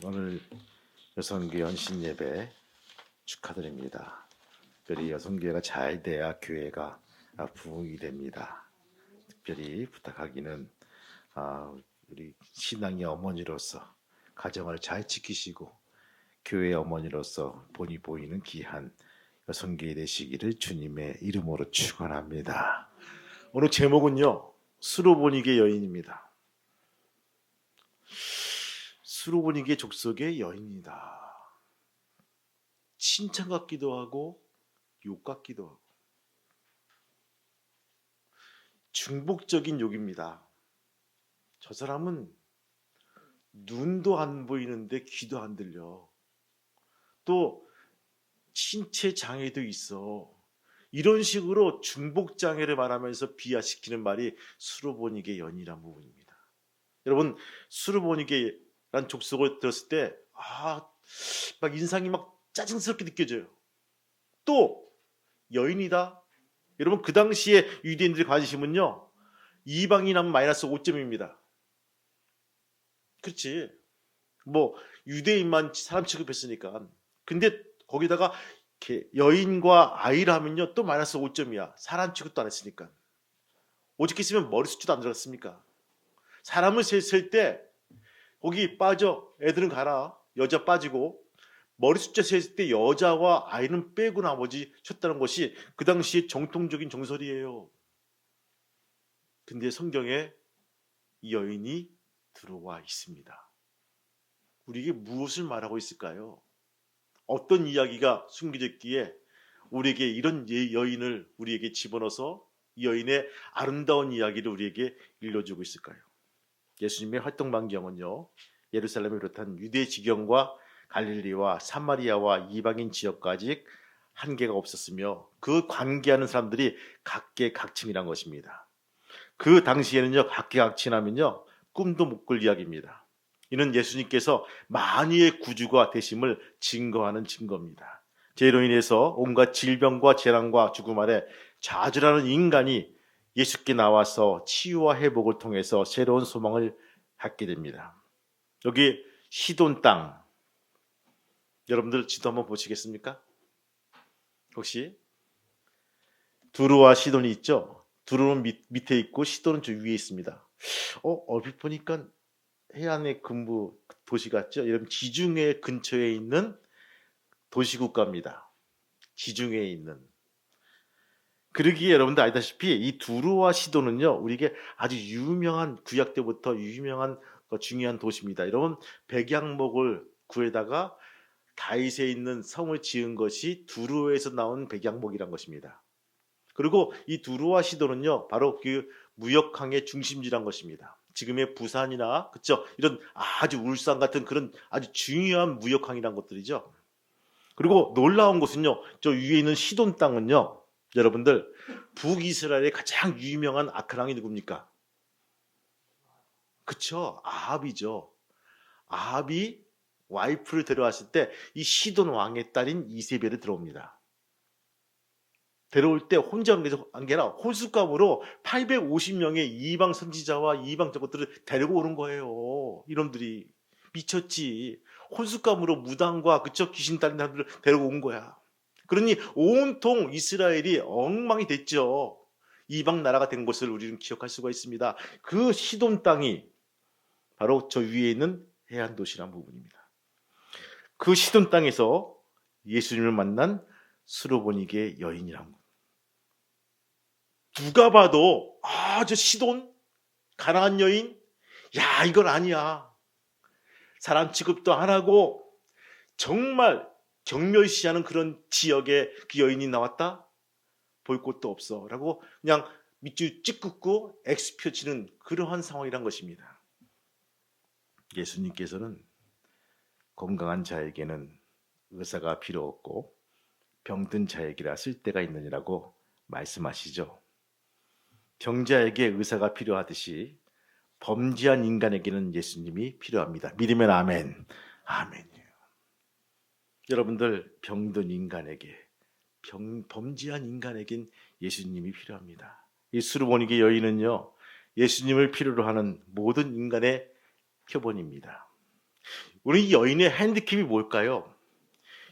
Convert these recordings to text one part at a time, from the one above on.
오늘 여성교 연신 예배 축하드립니다. 특별히 여성교회가 잘 돼야 교회가 부흥이 됩니다. 특별히 부탁하기는 우리 신앙의 어머니로서 가정을 잘 지키시고 교회의 어머니로서 본이 보이는 귀한 여성교회 되시기를 주님의 이름으로 축원합니다. 오늘 제목은요, 수로보니게 여인입니다. 수로보니게 족속의 여인이다. 칭찬 같기도 하고 욕 같기도 하고 중복적인 욕입니다. 저 사람은 눈도 안 보이는데 귀도 안 들려. 또 신체 장애도 있어. 이런 식으로 중복 장애를 말하면서 비하시키는 말이 수로보니게 여인이란 부분입니다. 여러분, 수로보니게란 족속을 들었을 때 막 인상이 막 짜증스럽게 느껴져요. 또 여인이다. 여러분, 그 당시에 유대인들의 관심은요, 이방인하면 마이너스 5점입니다. 그렇지. 뭐 유대인만 사람 취급했으니까. 근데 거기다가 여인과 아이를 하면요, 또 마이너스 5점이야. 사람 취급도 안 했으니까. 오직 있으면 머리 숫자도 안 들어갔습니까? 사람을 셌을 때 거기 빠져. 애들은 가라. 여자 빠지고. 머리 숫자 셌을 때 여자와 아이는 빼고 나머지 쳤다는 것이 그 당시에 정통적인 정설이에요. 근데 성경에 이 여인이 들어와 있습니다. 우리에게 무엇을 말하고 있을까요? 어떤 이야기가 숨겨져 있기에 우리에게 이런 여인을 우리에게 집어넣어서 이 여인의 아름다운 이야기를 우리에게 일러주고 있을까요? 예수님의 활동 반경은요, 예루살렘을 비롯한 유대 지경과 갈릴리와 사마리아와 이방인 지역까지 한계가 없었으며 그 관계하는 사람들이 각계각층이란 것입니다. 그 당시에는요, 각계각층하면요, 꿈도 못 꿀 이야기입니다. 이는 예수님께서 만유의 구주가 되심을 증거하는 증거입니다. 죄로 인해서 온갖 질병과 재난과 죽음 아래 좌절하는 인간이 예수께 나와서 치유와 회복을 통해서 새로운 소망을 갖게 됩니다. 여기 시돈 땅, 여러분들 지도 한번 보시겠습니까? 혹시 두루와 시돈이 있죠? 두루는 밑에 있고 시돈은 저 위에 있습니다. 얼핏 보니까 해안의 근부 도시 같죠? 여러분, 지중해 근처에 있는 도시국가입니다. 지중해에 있는. 그러기에 여러분들 알다시피 이 두루와 시돈은요, 우리에게 아주 유명한, 구약 때부터 유명한 중요한 도시입니다. 여러분, 백양목을 구해다가 다윗에 있는 성을 지은 것이 두루에서 나온 백양목이란 것입니다. 그리고 이 두루와 시돈은요, 바로 그 무역항의 중심지란 것입니다. 지금의 부산이나 그쵸, 이런 아주 울산 같은 그런 아주 중요한 무역항이란 것들이죠. 그리고 놀라운 것은요, 저 위에 있는 시돈 땅은요, 여러분들, 북이스라엘의 가장 유명한 아크랑이 누굽니까? 그쵸, 아합이죠. 아합이 와이프를 데려왔을 때 이 시돈 왕의 딸인 이세벨을 들어옵니다. 데려올 때 혼자 온 게 아니라 혼수감으로 850명의 이방 선지자와 이방 저것들을 데리고 오는 거예요. 이놈들이 미쳤지. 혼수감으로 무당과 그쪽 귀신 딸린 사람들을 데리고 온 거야. 그러니 온통 이스라엘이 엉망이 됐죠. 이방 나라가 된 것을 우리는 기억할 수가 있습니다. 그 시돈 땅이 바로 저 위에 있는 해안 도시란 부분입니다. 그 시돈 땅에서 예수님을 만난 수로보니게 여인이란 분. 누가 봐도 저 시돈 가나안 여인, 야, 이건 아니야. 사람 취급도 안 하고 정말 경멸시하는 그런 지역에 그 여인이 나왔다? 볼 곳도 없어 라고 그냥 밑줄 찌긋고 X표 치는 그러한 상황이란 것입니다. 예수님께서는 건강한 자에게는 의사가 필요 없고 병든 자에게라 쓸 데가 있느니라고 말씀하시죠. 병자에게 의사가 필요하듯이 범죄한 인간에게는 예수님이 필요합니다. 믿으면 아멘. 아멘이에요. 여러분들, 병든 인간에게, 범죄한 인간에겐 예수님이 필요합니다. 이 수르보니게 여인은요, 예수님을 필요로 하는 모든 인간의 표본입니다. 우리 이 여인의 핸디캡이 뭘까요?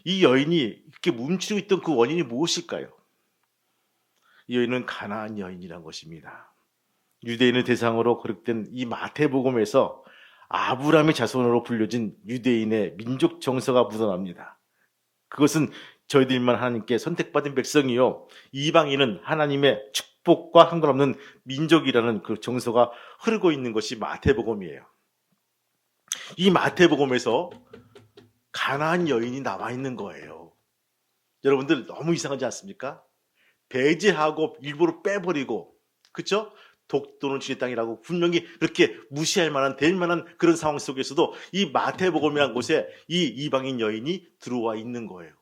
이 여인이 이렇게 뭉치고 있던 그 원인이 무엇일까요? 이 여인은 가나안 여인이란 것입니다. 유대인을 대상으로 기록된 이 마태복음에서 아브라함의 자손으로 불려진 유대인의 민족 정서가 묻어납니다. 그것은 저희들만 하나님께 선택받은 백성이요, 이방인은 하나님의 축복과 상관없는 민족이라는 그 정서가 흐르고 있는 것이 마태복음이에요. 이 마태복음에서 가나안 여인이 나와 있는 거예요. 여러분들 너무 이상하지 않습니까? 배제하고 일부러 빼버리고, 그렇죠? 독도는 주의 땅이라고 분명히 그렇게 무시할 만한, 될 만한 그런 상황 속에서도 이 마태복음이라는 곳에 이 이방인 여인이 들어와 있는 거예요.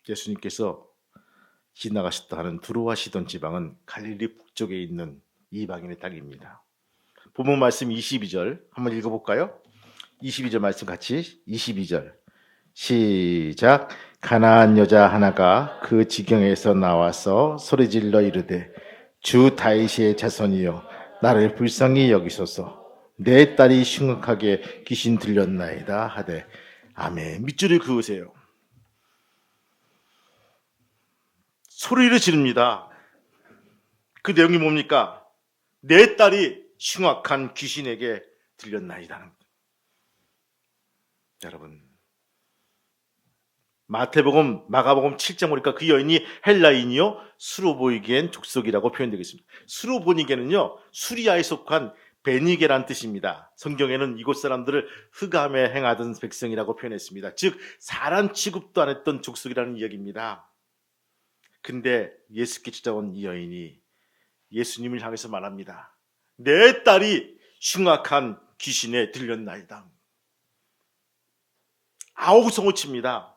예수님께서 지나가셨다 하는 두로와 시돈 지방은 갈릴리 북쪽에 있는 이방인의 땅입니다. 본문 말씀 22절 한번 읽어볼까요? 22절 말씀 같이 22절 시작. 가나안 여자 하나가 그 지경에서 나와서 소리질러 이르되 주 다윗의 자손이여 나를 불쌍히 여기소서. 내 딸이 심각하게 귀신 들렸나이다 하되. 아멘. 밑줄을 그으세요. 소리를 지릅니다. 그 내용이 뭡니까? 내 딸이 흉악한 귀신에게 들렸나이다. 여러분, 마태복음, 마가복음 7장 보니까 그 여인이 헬라인이요 수로보니게는 족속이라고 표현되겠습니다. 수로보니게는요 수리아에 속한 베니게란 뜻입니다. 성경에는 이곳 사람들을 흑암에 행하던 백성이라고 표현했습니다. 즉 사람 취급도 안 했던 족속이라는 이야기입니다. 근데 예수께 찾아온 이 여인이 예수님을 향해서 말합니다. 내 딸이 흉악한 귀신에 들렸나이다. 아우성을 칩니다.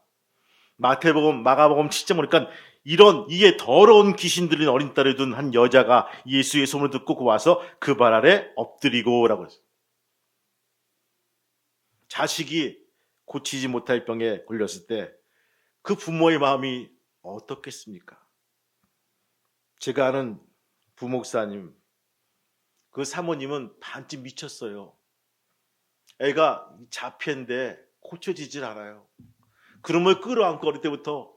마태복음, 마가복음 7장 보니까 이게 더러운 귀신 들린 어린 딸을 둔 한 여자가 예수의 소문을 듣고 와서 그 발 아래 엎드리고 라고 했어요. 자식이 고치지 못할 병에 걸렸을 때 그 부모의 마음이 어떻겠습니까? 제가 아는 부목사님, 그 사모님은 반쯤 미쳤어요. 애가 자폐인데 고쳐지질 않아요. 그놈을 끌어안고 어릴 때부터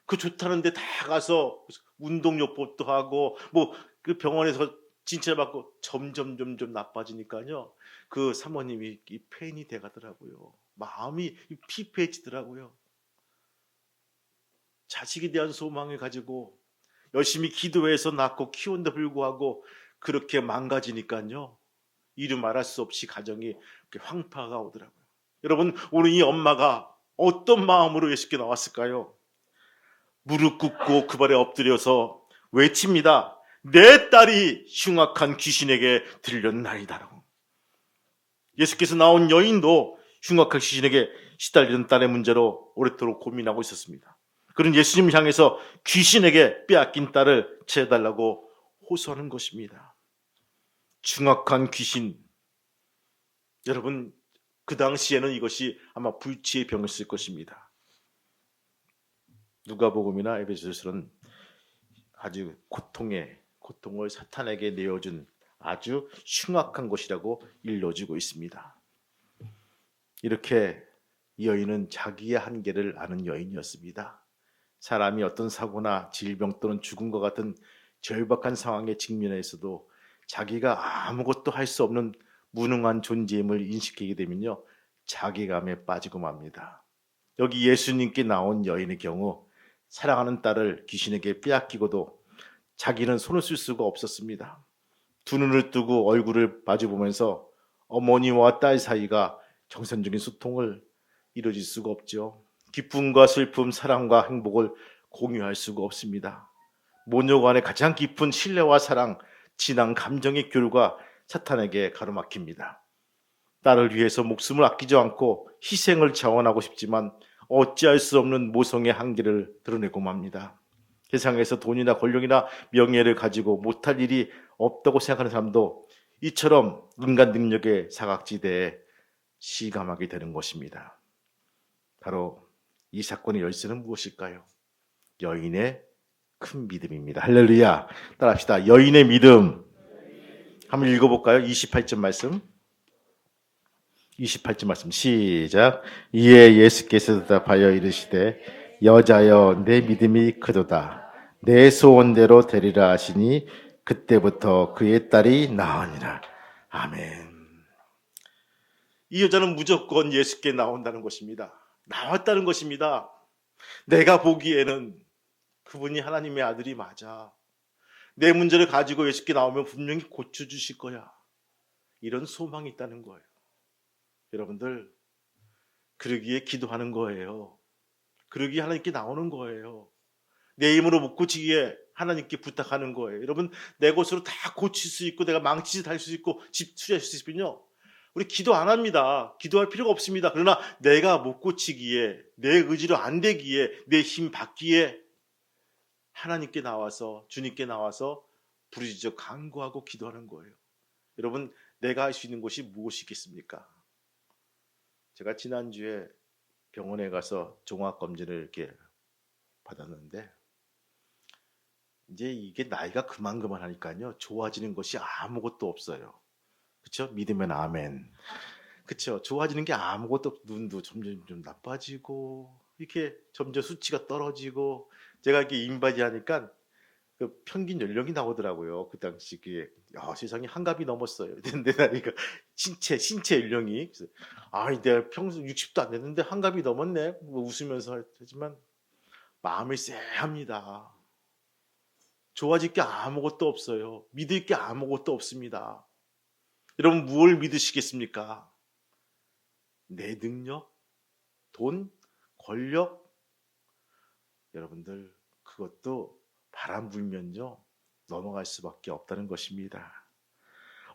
그 좋다는데 다 가서 운동요법도 하고 뭐 그 병원에서 진찰받고 점점 나빠지니까요. 그 사모님이 이 페인이 돼가더라고요. 마음이 피폐해지더라고요. 자식에 대한 소망을 가지고 열심히 기도해서 낳고 키운데 불구하고 그렇게 망가지니까요. 이루 말할 수 없이 가정이 황파가 오더라고요. 여러분, 오늘 이 엄마가 어떤 마음으로 예수께 나왔을까요? 무릎 꿇고 그 발에 엎드려서 외칩니다. 내 딸이 흉악한 귀신에게 들렸나이다라고. 예수께서 나온 여인도 흉악한 귀신에게 시달리는 딸의 문제로 오랫도록 고민하고 있었습니다. 그런 예수님을 향해서 귀신에게 빼앗긴 딸을 채워달라고 호소하는 것입니다. 흉악한 귀신. 여러분, 그 당시에는 이것이 아마 불치의 병이었을 것입니다. 누가복음이나 에베소서는 아주 고통을 사탄에게 내어준 아주 흉악한 것이라고 일러주고 있습니다. 이렇게 이 여인은 자기의 한계를 아는 여인이었습니다. 사람이 어떤 사고나 질병 또는 죽음과 같은 절박한 상황에 직면해서도 자기가 아무것도 할 수 없는 무능한 존재임을 인식하게 되면요, 자괴감에 빠지고 맙니다. 여기 예수님께 나온 여인의 경우 사랑하는 딸을 귀신에게 빼앗기고도 자기는 손을 쓸 수가 없었습니다. 두 눈을 뜨고 얼굴을 마주보면서 어머니와 딸 사이가 정상적인 소통을 이루어질 수가 없죠. 기쁨과 슬픔, 사랑과 행복을 공유할 수가 없습니다. 모녀 간의 가장 깊은 신뢰와 사랑, 진한 감정의 교류가 사탄에게 가로막힙니다. 딸을 위해서 목숨을 아끼지 않고 희생을 자원하고 싶지만 어찌할 수 없는 모성의 한계를 드러내고 맙니다. 세상에서 돈이나 권력이나 명예를 가지고 못할 일이 없다고 생각하는 사람도 이처럼 인간 능력의 사각지대에 시감하게 되는 것입니다. 바로 이 사건의 열쇠는 무엇일까요? 여인의 큰 믿음입니다. 할렐루야. 따라합시다. 여인의 믿음. 한번 읽어볼까요? 28절 말씀. 28절 말씀 시작. 이에 예수께서 대답하여 이르시되 여자여 내 믿음이 크도다. 내 소원대로 되리라 하시니 그때부터 그의 딸이 나으니라. 아멘. 이 여자는 무조건 예수께 나온다는 것입니다. 나왔다는 것입니다. 내가 보기에는 그분이 하나님의 아들이 맞아. 내 문제를 가지고 예수께 나오면 분명히 고쳐주실 거야. 이런 소망이 있다는 거예요. 여러분들, 그러기에 기도하는 거예요. 그러기에 하나님께 나오는 거예요. 내 힘으로 못 고치기에 하나님께 부탁하는 거예요. 여러분, 내 것으로 다 고칠 수 있고 내가 망치짓 할 수 있고 집 수리할 수 있으면요, 우리 기도 안 합니다. 기도할 필요가 없습니다. 그러나 내가 못 고치기에, 내 의지로 안 되기에, 내 힘 받기에 하나님께 나와서, 주님께 나와서 부르짖어 간구하고 기도하는 거예요. 여러분, 내가 할 수 있는 것이 무엇이 있겠습니까? 제가 지난주에 병원에 가서 종합검진을 이렇게 받았는데, 이제 이게 나이가 그만 하니까요, 좋아지는 것이 아무것도 없어요. 그렇죠? 믿으면 아멘. 그렇죠? 좋아지는 게 아무것도 없. 눈도 점점 좀 나빠지고, 이렇게 점점 수치가 떨어지고, 제가 이렇게 인바디 하니까 그 평균 연령이 나오더라고요. 그 당시 그게 세상에 한갑이 넘었어요. 내 나이가 신체 연령이. 그래서 내가 평소 60도 안 됐는데 한갑이 넘었네. 뭐 웃으면서 하지만 마음이 쎄합니다. 좋아질 게 아무것도 없어요. 믿을 게 아무것도 없습니다. 여러분, 무엇을 믿으시겠습니까? 내 능력, 돈, 권력? 여러분들, 그것도 바람 불면요, 넘어갈 수밖에 없다는 것입니다.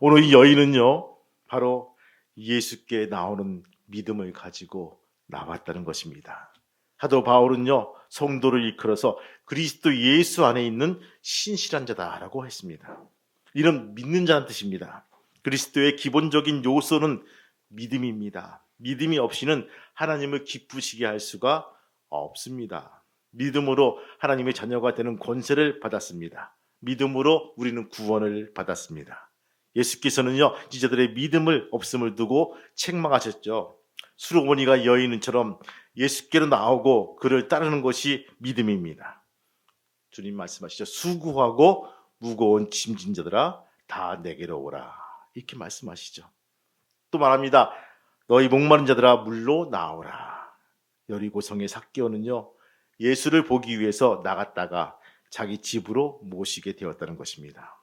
오늘 이 여인은요, 바로 예수께 나오는 믿음을 가지고 나왔다는 것입니다. 사도 바울은요, 성도를 이끌어서 그리스도 예수 안에 있는 신실한 자다라고 했습니다. 이런 믿는 자는 뜻입니다. 그리스도의 기본적인 요소는 믿음입니다. 믿음이 없이는 하나님을 기쁘시게 할 수가 없습니다. 믿음으로 하나님의 자녀가 되는 권세를 받았습니다. 믿음으로 우리는 구원을 받았습니다. 예수께서는요, 지자들의 믿음을 없음을 두고 책망하셨죠. 수르보니가 여인처럼 예수께로 나오고 그를 따르는 것이 믿음입니다. 주님 말씀하시죠. 수고하고 무거운 짐진 자들아 다 내게로 오라. 이렇게 말씀하시죠. 또 말합니다. 너희 목마른 자들아 물로 나오라. 여리고성의 삭개오는요, 예수를 보기 위해서 나갔다가 자기 집으로 모시게 되었다는 것입니다.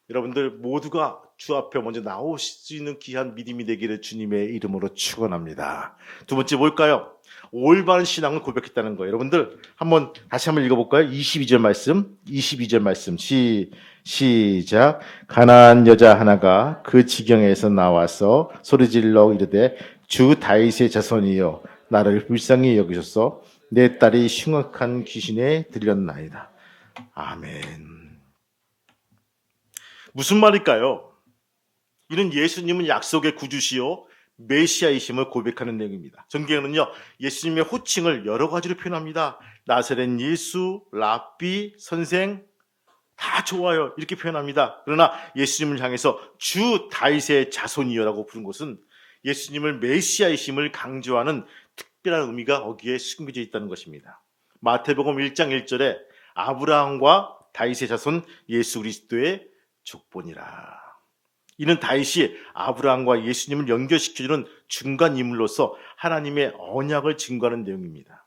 여러분들 모두가 주 앞에 먼저 나올 수 있는 귀한 믿음이 되기를 주님의 이름으로 축원합니다. 두 번째 뭘까요? 올바른 신앙을 고백했다는 거예요. 여러분들 다시 한번 읽어볼까요? 22절 말씀 시작. 가나안 여자 하나가 그 지경에서 나와서 소리질러 이르되 주 다윗의 자손이여 나를 불쌍히 여기소서. 내 딸이 흉악한 귀신에 들렸나이다. 아멘. 무슨 말일까요? 이는 예수님은 약속의 구주시요 메시아이심을 고백하는 내용입니다. 성경에는요, 예수님의 호칭을 여러 가지로 표현합니다. 나사렛 예수, 랍비, 선생, 다 좋아요. 이렇게 표현합니다. 그러나 예수님을 향해서 주 다윗의 자손이여라고 부른 것은 예수님을 메시아이심을 강조하는 특별한 의미가 거기에 숨겨져 있다는 것입니다. 마태복음 1장 1절에 아브라함과 다윗의 자손 예수 그리스도의 족보니라. 이는 다윗이 아브라함과 예수님을 연결시켜주는 중간 인물로서 하나님의 언약을 증거하는 내용입니다.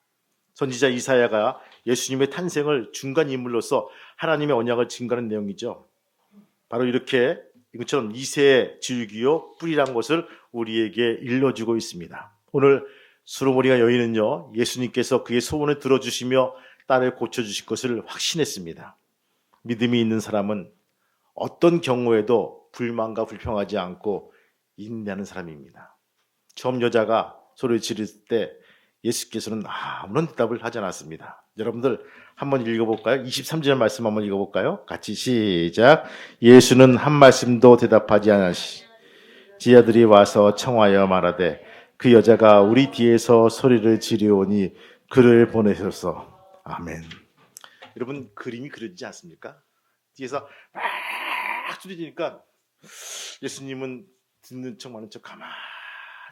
선지자 이사야가 예수님의 탄생을 중간 인물로서 하나님의 언약을 증거하는 내용이죠. 바로 이렇게 이것처럼 이새의 줄기요 뿌리란 것을 우리에게 일러주고 있습니다. 오늘 수르보니가 여인은요, 예수님께서 그의 소원을 들어주시며 딸을 고쳐주실 것을 확신했습니다. 믿음이 있는 사람은 어떤 경우에도 불만과 불평하지 않고 인내하는 사람입니다. 처음 여자가 소리를 지를 때 예수께서는 아무런 대답을 하지 않았습니다. 여러분들 한번 읽어볼까요? 23절 말씀 한번 읽어볼까요? 같이 시작. 예수는 한 말씀도 대답하지 않으시. 지하들이 와서 청하여 말하되 그 여자가 우리 뒤에서 소리를 지르오니 그를 보내셔서. 아멘. 여러분, 그림이 그려지지 않습니까? 뒤에서 막 소리 지니까 예수님은 듣는 척 마는 척 가만히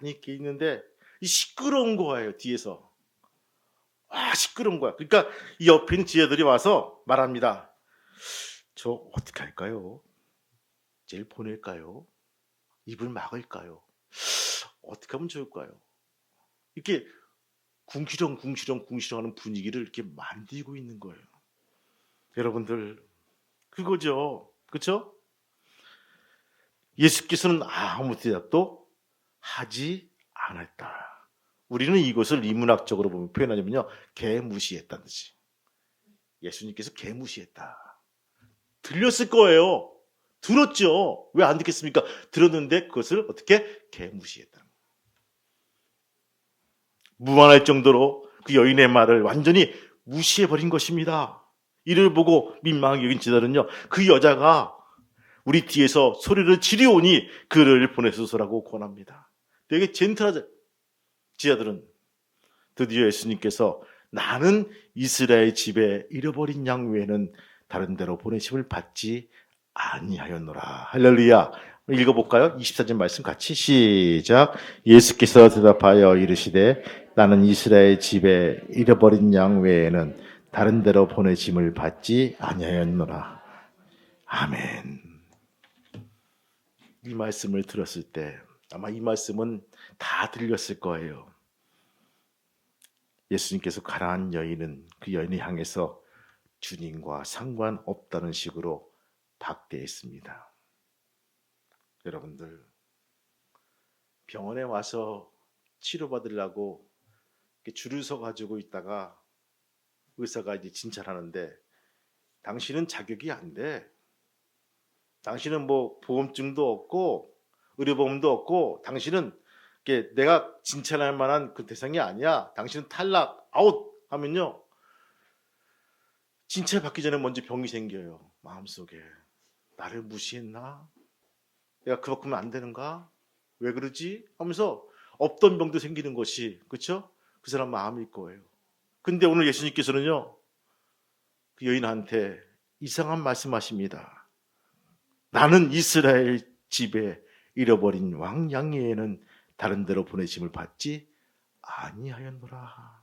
가만히 이렇게 있는데 이 시끄러운 거예요. 뒤에서. 시끄러운 거야. 그러니까 이 옆에 있는 지혜들이 와서 말합니다. 저 어떻게 할까요? 쟤를 보낼까요? 입을 막을까요? 어떻게 하면 좋을까요? 이렇게 궁시렁궁시렁 하는 분위기를 이렇게 만들고 있는 거예요. 여러분들 그거죠. 그렇죠? 예수께서는 아무 대답도 하지 않았다. 우리는 이것을 인문학적으로 보면 표현하자면요. 개무시했다는 뜻이. 예수님께서 개무시했다. 들렸을 거예요. 들었죠. 왜 안 듣겠습니까? 들었는데 그것을 어떻게 개무시했다. 무한할 정도로 그 여인의 말을 완전히 무시해버린 것입니다. 이를 보고 민망하게 여긴 지도자는요. 그 여자가 우리 뒤에서 소리를 지르오니 그를 보내소서라고 권합니다. 되게 젠틀하죠. 지하들은 드디어 예수님께서 나는 이스라엘 집에 잃어버린 양 외에는 다른 데로 보내심을 받지 아니하였노라. 할렐루야. 읽어볼까요? 24절 말씀 같이 시작. 예수께서 대답하여 이르시되 나는 이스라엘 집에 잃어버린 양 외에는 다른 데로 보내심을 받지 아니하였노라. 아멘. 이 말씀을 들었을 때 아마 이 말씀은 다 들렸을 거예요. 예수님께서 가라한 여인은 그 여인을 향해서 주님과 상관없다는 식으로 박대했습니다. 여러분들 병원에 와서 치료받으려고 줄을 서 가지고 있다가 의사가 이제 진찰하는데 당신은 자격이 안 돼. 당신은 뭐 보험증도 없고 의료보험도 없고 당신은 내가 진찰할 만한 그 대상이 아니야. 당신은 탈락, 아웃 하면요. 진찰 받기 전에 먼저 병이 생겨요. 마음속에. 나를 무시했나? 내가 그만큼 안 되는가? 왜 그러지? 하면서 없던 병도 생기는 것이 그렇죠? 그 사람 마음일 거예요. 근데 오늘 예수님께서는요. 그 여인한테 이상한 말씀하십니다. 나는 이스라엘 집에 잃어버린 왕양이에는 다른 데로 보내심을 받지 아니하였노라.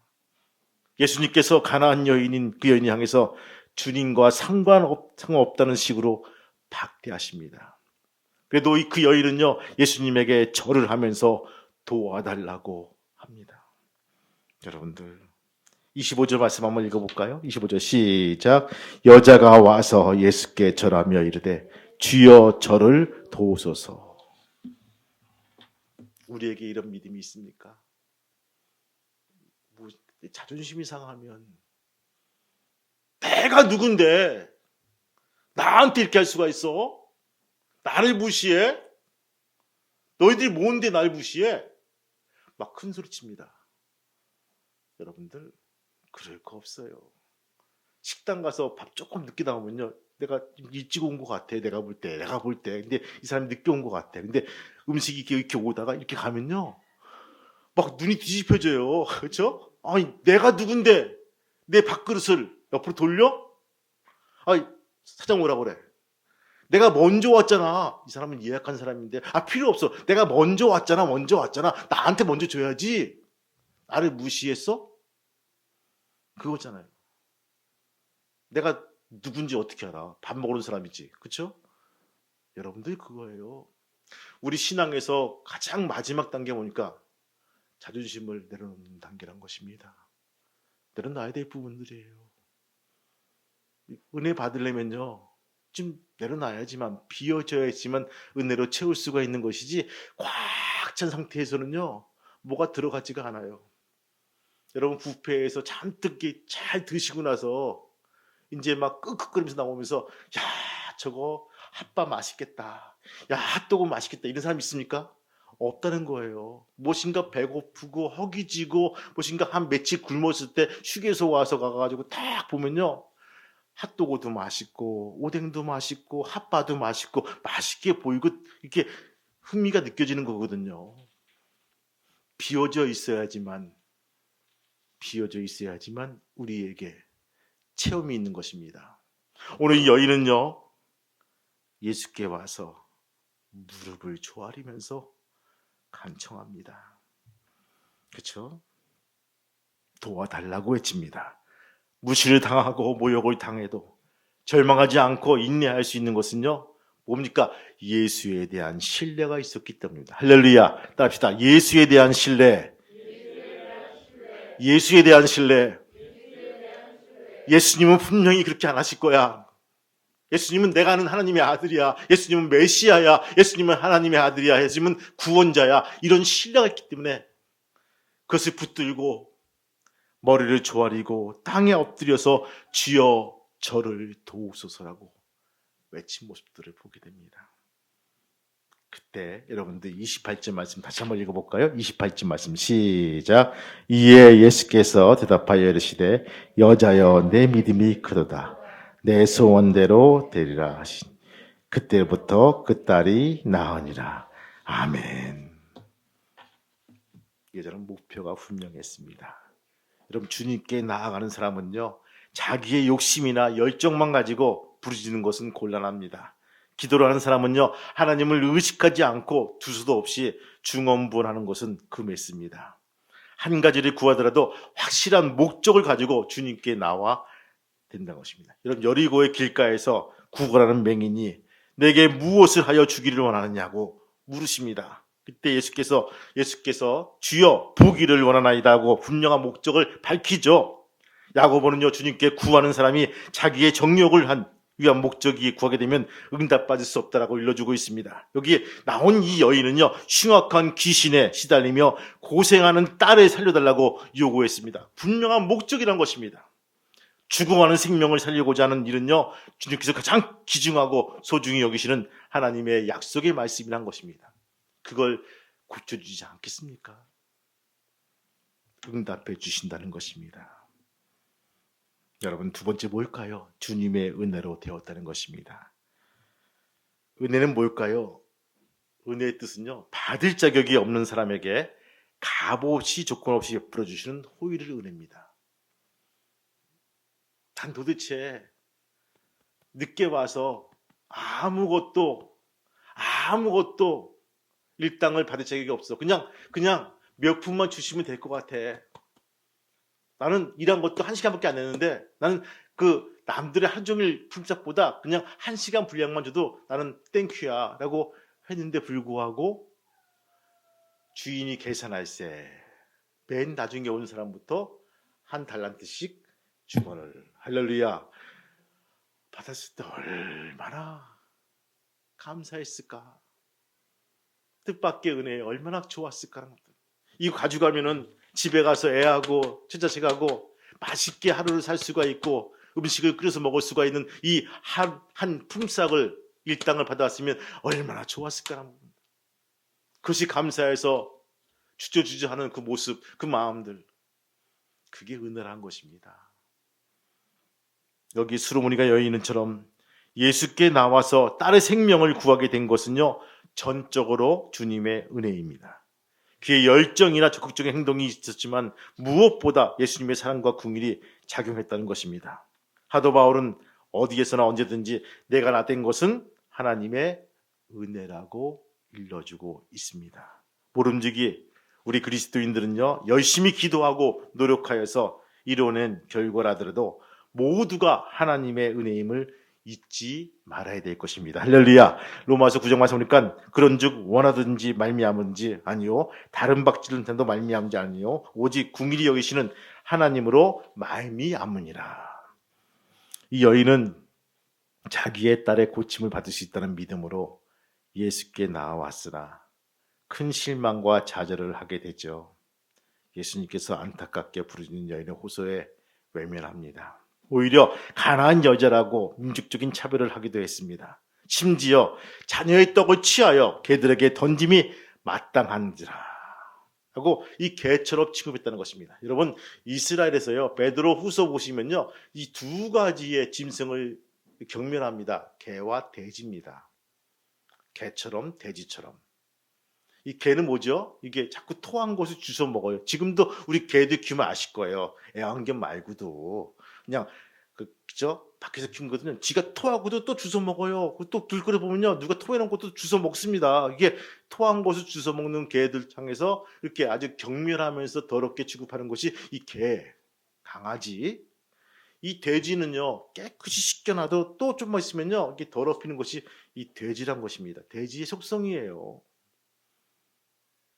예수님께서 가나안 여인인 그 여인을 향해서 주님과 상관없다는 식으로 박대하십니다. 그래도 그 여인은요 예수님에게 절을 하면서 도와달라고 합니다. 여러분들 25절 말씀 한번 읽어볼까요? 25절 시작. 여자가 와서 예수께 절하며 이르되 주여 저를 도우소서. 우리에게 이런 믿음이 있습니까? 자존심이 상하면 내가 누군데 나한테 이렇게 할 수가 있어? 나를 무시해? 너희들이 뭔데 날 무시해? 막 큰 소리 칩니다. 여러분들 그럴 거 없어요. 식당 가서 밥 조금 늦게 나오면요. 내가 일찍 온 것 같아. 내가 볼 때. 근데 이 사람이 늦게 온 것 같아. 근데 음식이 이렇게 오다가 이렇게 가면요. 막 눈이 뒤집혀져요. 그렇죠? 아니 내가 누군데 내 밥그릇을 옆으로 돌려? 아니 사장 오라고 그래. 내가 먼저 왔잖아. 이 사람은 예약한 사람인데 필요 없어. 내가 먼저 왔잖아. 나한테 먼저 줘야지. 나를 무시했어? 그거잖아요. 내가 누군지 어떻게 알아? 밥 먹는 사람이지. 그렇죠? 여러분들 그거예요. 우리 신앙에서 가장 마지막 단계 보니까 자존심을 내려놓는 단계란 것입니다. 내려놔야 될 부분들이에요. 은혜 받으려면요. 좀 내려놔야지만 비워져야지만 은혜로 채울 수가 있는 것이지 꽉 찬 상태에서는요. 뭐가 들어가지가 않아요. 여러분 뷔페에서 잔뜩 잘 드시고 나서 이제 막 끄크거리면서 나오면서 야 저거 핫바 맛있겠다. 야 핫도그 맛있겠다. 이런 사람 있습니까? 없다는 거예요. 무엇인가 배고프고 허기지고 무엇인가 한 며칠 굶었을 때 휴게소 와서 가가지고 딱 보면요. 핫도그도 맛있고 오뎅도 맛있고 핫바도 맛있고 맛있게 보이고 이렇게 흥미가 느껴지는 거거든요. 비워져 있어야지만 우리에게 체험이 있는 것입니다. 오늘 이 여인은요. 예수께 와서 무릎을 조아리면서 간청합니다. 그렇죠? 도와달라고 외칩니다. 무시를 당하고 모욕을 당해도 절망하지 않고 인내할 수 있는 것은요, 뭡니까? 예수에 대한 신뢰가 있었기 때문입니다. 할렐루야. 따라합시다. 예수에 대한 신뢰. 예수에 대한 신뢰. 예수님은 분명히 그렇게 안 하실 거야. 예수님은 내가 아는 하나님의 아들이야. 예수님은 메시아야. 예수님은 하나님의 아들이야. 예수님은 구원자야. 이런 신뢰가 있기 때문에 그것을 붙들고 머리를 조아리고 땅에 엎드려서 주여 저를 도우소서라고 외친 모습들을 보게 됩니다. 그때 여러분들 28절 말씀 다시 한번 읽어볼까요? 28절 말씀 시작. 이에 예수께서 대답하여 이르시되 여자여 내 믿음이 크도다. 내 소원대로 되리라 하시니 그때부터 그 딸이 나으니라. 아멘. 여자는 목표가 분명했습니다. 여러분 주님께 나아가는 사람은요, 자기의 욕심이나 열정만 가지고 부르짖는 것은 곤란합니다. 기도를 하는 사람은요, 하나님을 의식하지 않고 두서도 없이 중언부언하는 것은 금했습니다. 한 가지를 구하더라도 확실한 목적을 가지고 주님께 나와 된다는 것입니다. 여러분 여리고의 길가에서 구걸하는 맹인이 내게 무엇을 하여 주기를 원하느냐고 물으십니다. 그때 예수께서 주여 보기를 원하나이다 하고 분명한 목적을 밝히죠. 야고보는요, 주님께 구하는 사람이 자기의 정욕을 위한 목적이 구하게 되면 응답받을 수 없다라고 일러주고 있습니다. 여기 나온 이 여인은요, 흉악한 귀신에 시달리며 고생하는 딸을 살려달라고 요구했습니다. 분명한 목적이란 것입니다. 죽어가는 생명을 살리고자 하는 일은요, 주님께서 가장 귀중하고 소중히 여기시는 하나님의 약속의 말씀이란 것입니다. 그걸 고쳐주지 않겠습니까? 응답해 주신다는 것입니다. 여러분 두 번째 뭘까요? 주님의 은혜로 되었다는 것입니다. 은혜는 뭘까요? 은혜의 뜻은요, 받을 자격이 없는 사람에게 값없이 조건 없이 베풀어 주시는 호의를 은혜입니다. 난 도대체 늦게 와서 아무것도 일당을 받을 자격이 없어. 그냥 몇 푼만 주시면 될 것 같아. 나는 일한 것도 1시간밖에 안 했는데 나는 그 남들의 하루 종일 품삯보다 그냥 1시간 분량만 줘도 나는 땡큐야 라고 했는데 불구하고 주인이 계산할 때 맨 나중에 온 사람부터 한 달란트씩 주거를 할렐루야 받았을 때 얼마나 감사했을까. 뜻밖의 은혜에 얼마나 좋았을까. 이거 가져가면은 집에 가서 애하고 처자식하고 맛있게 하루를 살 수가 있고 음식을 끓여서 먹을 수가 있는 이 한 품삯을 일당을 받아왔으면 얼마나 좋았을까. 그것이 감사해서 주저주저하는 그 모습, 그 마음들, 그게 은혜란 것입니다. 여기 수로무니가 여인은처럼 예수께 나와서 딸의 생명을 구하게 된 것은요, 전적으로 주님의 은혜입니다. 그의 열정이나 적극적인 행동이 있었지만 무엇보다 예수님의 사랑과 긍휼이 작용했다는 것입니다. 사도 바울은 어디에서나 언제든지 내가 나된 것은 하나님의 은혜라고 일러주고 있습니다. 모름지기 우리 그리스도인들은요, 열심히 기도하고 노력하여서 이뤄낸 결과라더라도 모두가 하나님의 은혜임을 잊지 말아야 될 것입니다. 할렐루야. 로마서 9장 말씀 보니까 그런즉 원하든지 말미암은지 아니요 다른 박질은 텐도 말미암지 아니요 오직 궁일이 여기시는 하나님으로 말미암으니라. 이 여인은 자기의 딸의 고침을 받을 수 있다는 믿음으로 예수께 나아왔으나 큰 실망과 좌절을 하게 되죠. 예수님께서 안타깝게 부르짖는 여인의 호소에 외면합니다. 오히려 가난한 여자라고 민족적인 차별을 하기도 했습니다. 심지어 자녀의 떡을 취하여 개들에게 던짐이 마땅한지라 하고 이 개처럼 취급했다는 것입니다. 여러분 이스라엘에서요, 베드로 후서 보시면요, 이 두 가지의 짐승을 경멸합니다. 개와 돼지입니다. 개처럼 돼지처럼. 이 개는 뭐죠? 이게 자꾸 토한 것을 주워 먹어요. 지금도 우리 개들 키우면 아실 거예요. 애완견 말고도 그냥 그죠? 밖에서 키우거든요. 지가 토하고도 또 주워 먹어요. 또 길거리 보면요, 누가 토해놓은 것도 주워 먹습니다. 이게 토한 것을 주워 먹는 개들 향해서 이렇게 아주 경멸하면서 더럽게 취급하는 것이 이 개, 강아지. 이 돼지는요, 깨끗이 씻겨놔도 또 좀만 있으면요, 이게 더럽히는 것이 이 돼지란 것입니다. 돼지의 속성이에요.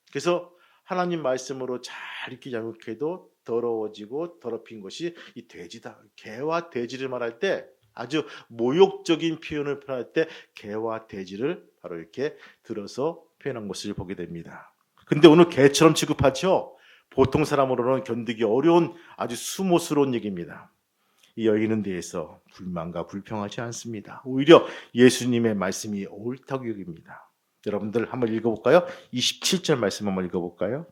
그래서 하나님 말씀으로 잘 익히지 않게도 더러워지고 더럽힌 것이 이 돼지다. 개와 돼지를 말할 때, 아주 모욕적인 표현을 표현할 때 개와 돼지를 바로 이렇게 들어서 표현한 것을 보게 됩니다. 근데 오늘 개처럼 취급하죠. 보통 사람으로는 견디기 어려운 아주 수모스러운 얘기입니다. 이 여인은 대해서 불만과 불평하지 않습니다. 오히려 예수님의 말씀이 옳다고 여깁니다. 여러분들 한번 읽어볼까요? 27절 말씀 한번 읽어볼까요?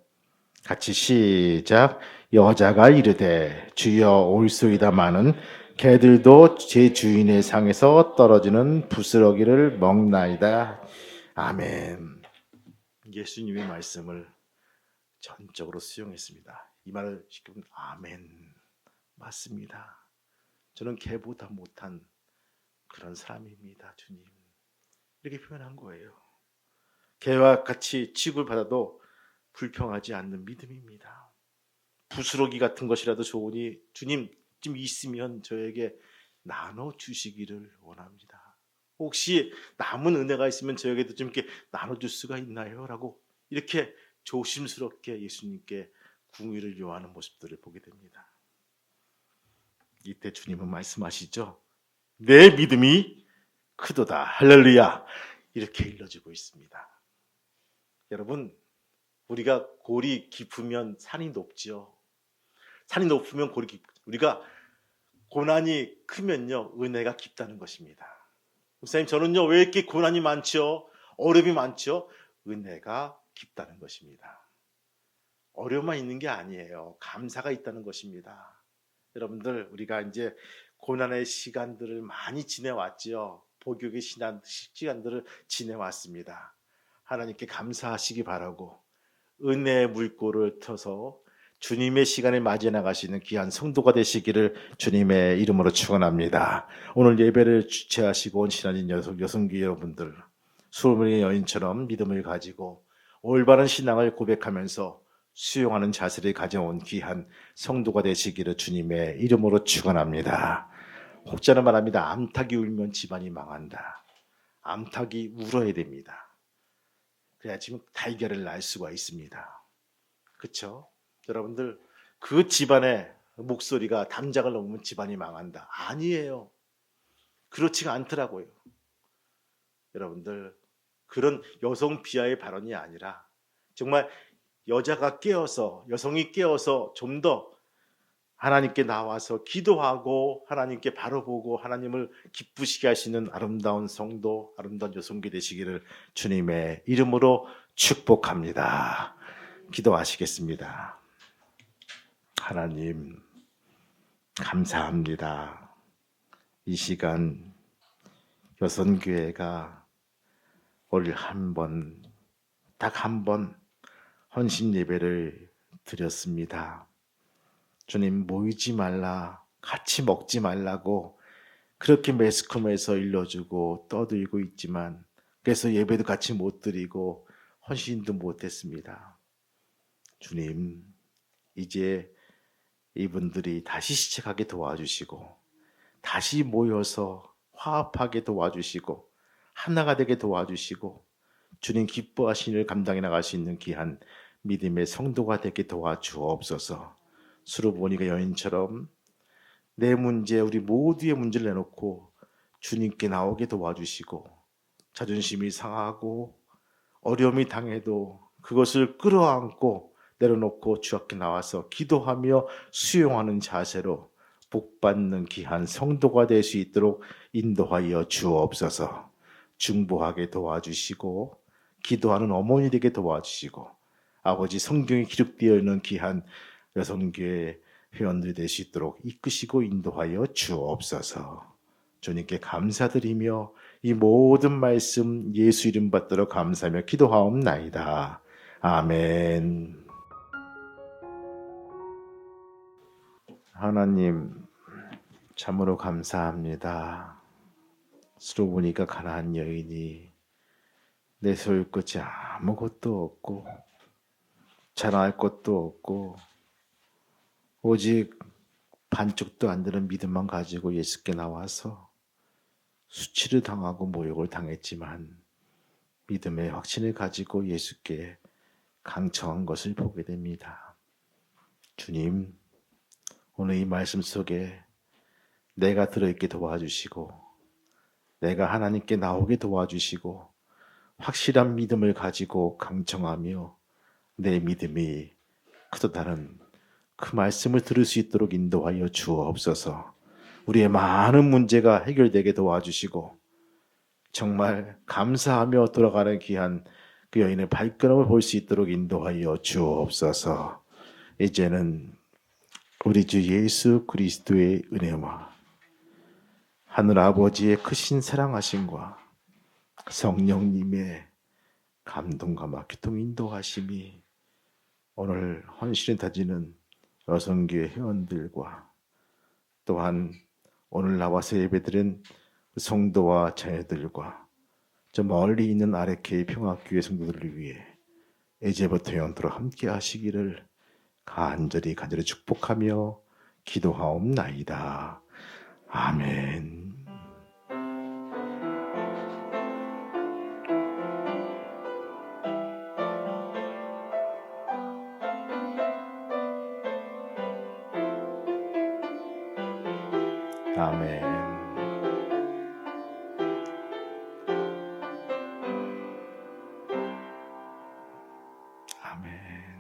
같이 시작. 여자가 이르되 주여 올소이다마는 개들도 제 주인의 상에서 떨어지는 부스러기를 먹나이다. 아멘. 예수님의 말씀을 전적으로 수용했습니다. 이 말을 쉽게 보면 아멘. 맞습니다. 저는 개보다 못한 그런 사람입니다. 주님. 이렇게 표현한 거예요. 개와 같이 취급을 받아도 불평하지 않는 믿음입니다. 부스러기 같은 것이라도 좋으니 주님 좀 있으면 저에게 나눠주시기를 원합니다. 혹시 남은 은혜가 있으면 저에게도 좀 이렇게 나눠줄 수가 있나요? 라고 이렇게 조심스럽게 예수님께 궁의를 요하는 모습들을 보게 됩니다. 이때 주님은 말씀하시죠. 내 믿음이 크도다. 할렐루야. 이렇게 일러주고 있습니다. 여러분, 우리가 골이 깊으면 산이 높죠. 산이 높으면 골이 깊. 우리가 고난이 크면요, 은혜가 깊다는 것입니다. 목사님, 저는요, 왜 이렇게 고난이 많죠? 어려움이 많죠? 은혜가 깊다는 것입니다. 어려움만 있는 게 아니에요. 감사가 있다는 것입니다. 여러분들, 우리가 이제 고난의 시간들을 많이 지내왔죠. 복육의 시간들을 지내왔습니다. 하나님께 감사하시기 바라고 은혜의 물꼬를 터서 주님의 시간을 맞이해 나가시는 귀한 성도가 되시기를 주님의 이름으로 축원합니다. 오늘 예배를 주최하시고 온 신앙인 여성교 여러분들, 수르의 여인처럼 믿음을 가지고 올바른 신앙을 고백하면서 수용하는 자세를 가져온 귀한 성도가 되시기를 주님의 이름으로 축원합니다. 혹자는 말합니다. 암탉이 울면 집안이 망한다. 암탉이 울어야 됩니다. 그래야 지금 달걀을 낳을 수가 있습니다. 그렇죠? 여러분들, 그 집안의 목소리가 담장을 넘으면 집안이 망한다. 아니에요. 그렇지가 않더라고요. 여러분들, 그런 여성 비하의 발언이 아니라 정말 여자가 깨어서, 여성이 깨어서 좀 더 하나님께 나와서 기도하고 하나님께 바로 보고 하나님을 기쁘시게 하시는 아름다운 성도, 아름다운 여성기 되시기를 주님의 이름으로 축복합니다. 기도하시겠습니다. 하나님, 감사합니다. 이 시간 여선교회가 올 한 번, 딱 한 번 헌신 예배를 드렸습니다. 주님, 모이지 말라, 같이 먹지 말라고 그렇게 매스컴에서 일러주고 떠들고 있지만, 그래서 예배도 같이 못 드리고 헌신도 못했습니다. 주님, 이제 이분들이 다시 시작하게 도와주시고 다시 모여서 화합하게 도와주시고 하나가 되게 도와주시고 주님 기뻐하신 일을 감당해 나갈 수 있는 귀한 믿음의 성도가 되게 도와주옵소서. 수르보니가 여인처럼 내 문제, 우리 모두의 문제를 내놓고 주님께 나오게 도와주시고 자존심이 상하고 어려움이 당해도 그것을 끌어안고 내려놓고 주 앞에 나와서 기도하며 수용하는 자세로 복받는 귀한 성도가 될 수 있도록 인도하여 주옵소서. 중보하게 도와주시고 기도하는 어머니 되게 도와주시고 아버지 성경에 기록되어 있는 귀한 여성교회 회원들이 될 수 있도록 이끄시고 인도하여 주옵소서. 주님께 감사드리며 이 모든 말씀 예수 이름 받들어 감사하며 기도하옵나이다. 아멘. 하나님, 참으로 감사합니다. 수로 보니까 가난한 여인이 내 소유 것이 아무것도 없고 자랑할 것도 없고 오직 반쪽도 안 되는 믿음만 가지고 예수께 나와서 수치를 당하고 모욕을 당했지만 믿음의 확신을 가지고 예수께 강청한 것을 보게 됩니다. 주님, 오늘 이 말씀 속에 내가 들어있게 도와주시고 내가 하나님께 나오게 도와주시고 확실한 믿음을 가지고 강청하며 내 믿음이 크다는 그 말씀을 들을 수 있도록 인도하여 주옵소서. 우리의 많은 문제가 해결되게 도와주시고 정말 감사하며 돌아가는 귀한 그 여인의 발걸음을 볼 수 있도록 인도하여 주옵소서. 이제는 우리 주 예수 그리스도의 은혜와 하늘 아버지의 크신 사랑하심과 성령님의 감동과 막히통 인도하심이 오늘 헌신을 다지는 여성교회 회원들과 또한 오늘 나와서 예배드린 성도와 자녀들과 저 멀리 있는 아레케이 평화교회 성도들을 위해 이제부터 영원토록 함께 하시기를 간절히 축복하며 기도하옵나이다. 아멘. 아멘. 아멘.